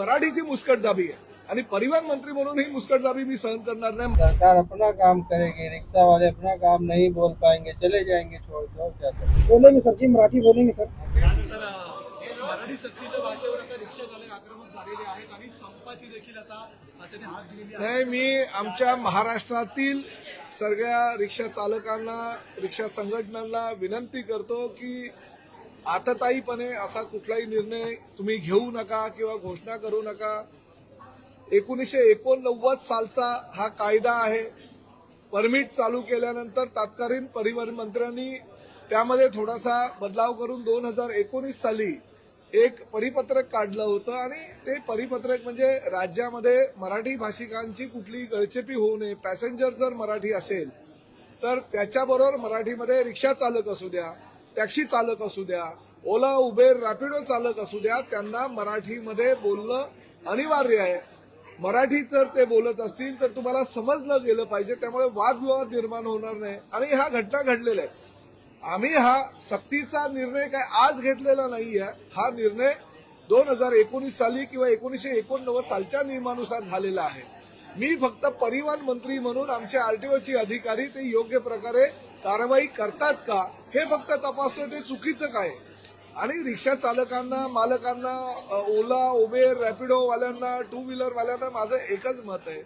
मराठीची मुस्कटदाबी आहे आणि परिवहन मंत्री म्हणून ही मुस्कटदाबी मी सहन करणार नाही। सरकार अपना काम करेगी, रिक्शा वाले अपना काम नहीं बोल पाएंगे, चले जाएंगे छोड़ दो। क्या करें? बोलेंगे सर जी, मराठी बोलेंगे सर। मराठी सक्तीच्या भाषेवर आता रिक्षा चालक आक्रमक झालेले आहेत आणि संपाची देखील आता त्यांनी हात दिलेली आहे। नाही, मी आमच्या महाराष्ट्रातील सगळ्या रिक्षा चालकांना, रिक्षा संघटनांना विनंती करतो की आतताईपणे असा कुठलाही निर्णय तुम्ही घेऊ नका किंवा घोषणा करू नका। 1989 सालचा हा कायदा आहे। परमिट चालू केल्यानंतर तत्कालीन परिवहन मंत्र्यांनी त्यामध्ये थोडासा बदलाव करून 2019 साली एक परिपत्रक काढलं होतं आणि ते परिपत्रक म्हणजे राज्यामध्ये मराठी भाषिकांची कुठलीही गळचेपी होऊ नये। पॅसेंजर जर मराठी असेल तर त्याच्याबरोबर मराठीमध्ये रिक्षा चालक असू द्या, टॅक्सी चालक असू द्या, ओला उबेर रॅपिडो चालक असू द्या, त्यांना मराठीमध्ये बोलणं अनिवार्य आहे। मराठी जर ते बोलत असतील तर तुम्हाला समजलं गेलं पाहिजे, त्यामुळे वादविवाद निर्माण होणार नाही। आणि ह्या घटना घडलेल्या आहेत। आम्ही हा सक्तीचा निर्णय काय आज घेतलेला नाहीये। हा निर्णय 2019 साली किंवा 1989 सालच्या नियमानुसार झालेला आहे। मी फक्त परिवहन मंत्री म्हणून आमचे आरटीओचे अधिकारी ते योग्य प्रकारे कारवाई करतात का हे फक्त तपासतोय, ते चुकीचं काय। आणि रिक्षा चालकांना, मालकांना, ओला उबेर रॅपिडो वाल्यांना, टू व्हीलर वाल्यांना माझं एकच मत आहे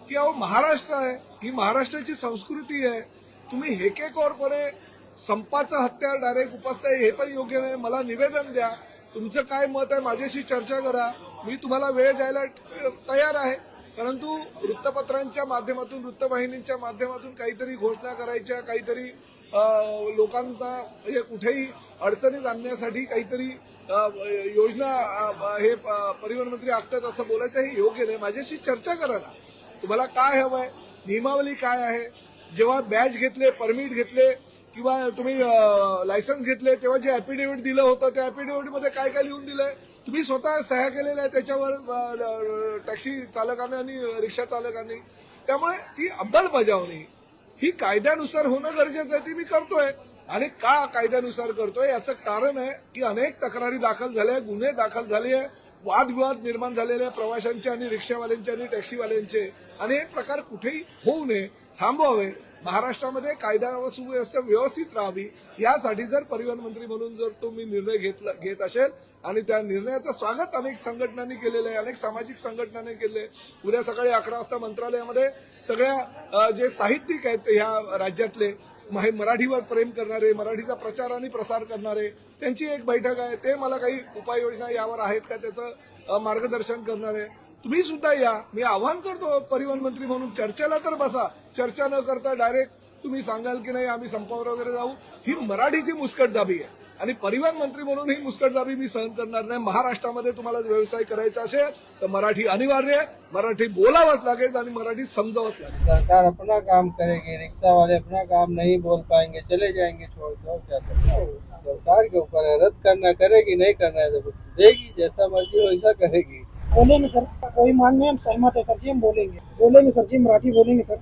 की अहो महाराष्ट्र आहे, ही महाराष्ट्राची संस्कृती आहे। तुम्ही हेकेखोरपणे संपाचं हत्यार डायरेक्ट उपसताय हे पण योग्य नाही। मला निवेदन द्या, तुमचं काय मत आहे माझ्याशी चर्चा करा, मी तुम्हाला वेळ द्यायला तयार आहे। परंतु वृत्तपत्रांच्या माध्यमातून, वृत्तवाहिनींच्या माध्यमातून काहीतरी घोषणा करायच्या, काहीतरी लोकांना म्हणजे कुठेही अडचणीत आणण्यासाठी काहीतरी योजना हे परिवहन मंत्री आखतात असं बोलायचं हे योग्य नाही। माझ्याशी चर्चा करा ना, तुम्हाला काय हवंय, नियमावली काय आहे। जेव्हा बॅच घेतले, परमिट घेतले किंवा तुम्ही लायसन्स घेतले तेव्हा जे ऍफिडेव्हिट दिलं होतं त्या ऍफिडेव्हिटमध्ये काय काय लिहून दिलंय, तुम्ही स्वतः सह्या केलेल्या आहे त्याच्यावर टॅक्सी चालकांनी आणि रिक्षा चालकांनी। त्यामुळे ती अंमलबजावणी ही कायद्यानुसार होणं गरजेचं आहे, ती मी करतोय। आणि का कायद्यानुसार करतोय याचं कारण आहे की अनेक तक्रारी दाखल झाल्या, गुन्हे दाखल झाले आहे, वादविवाद निर्माण झालेले आहे प्रवाशांचे आणि रिक्षावाल्यांचे आणि टॅक्सीवाल्यांचे, आणि हे प्रकार कुठेही होऊ नये, थांबवावे। महाराष्ट्रामध्ये कायदा व सुव्यवस्था व्यवस्थित राहावी यासाठी जर परिवहन मंत्री म्हणून जर तुम्ही निर्णय घेत असेल आणि त्या निर्णयाचं स्वागत अनेक संघटनांनी केलेलं आहे, अनेक सामाजिक संघटनांनी केले। उद्या सकाळी 11 वाजता मंत्रालयामध्ये सगळ्या जे साहित्यिक आहेत ह्या राज्यातले, मराठीवर प्रेम करणारे, मराठीचा प्रचार आणि प्रसार करणारे, त्यांची एक बैठक आहे। ते मला काही उपाययोजना यावर आहेत का त्याचं मार्गदर्शन करणारे। तुम्ही सुद्धा या, मी आवाहन करतो परिवहन मंत्री म्हणून चर्चेला तर बसा। चर्चा न करता डायरेक्ट तुम्ही सांगाल की नाही आम्ही संपावर वगैरे जाऊ, ही मराठीची मुस्कटदाबी आहे आणि परिवहन मंत्री म्हणून ही मुस्कटदाबी मी सहन करणार नाही। महाराष्ट्रामध्ये तुम्हाला व्यवसाय करायचा असेल तर मराठी अनिवार्य आहे, मराठी बोलावंच लागेल आणि मराठी समजावंच लागेल। सरकार अपना काम करेगी, रिक्शा वाले अपना काम नहीं बोल पाएंगे, चले जाएंगे छोड़ दो। क्या करें? सरकार के ऊपर है, रद्द करना करेगी, नहीं करना है तो देगी, जैसा मर्जी वैसा करेगी। बोलेंगे सर, कोई मांग नहीं, हम सहमत है सर जी, हम बोलेंगे सर जी, मराठी बोलेंगे सर।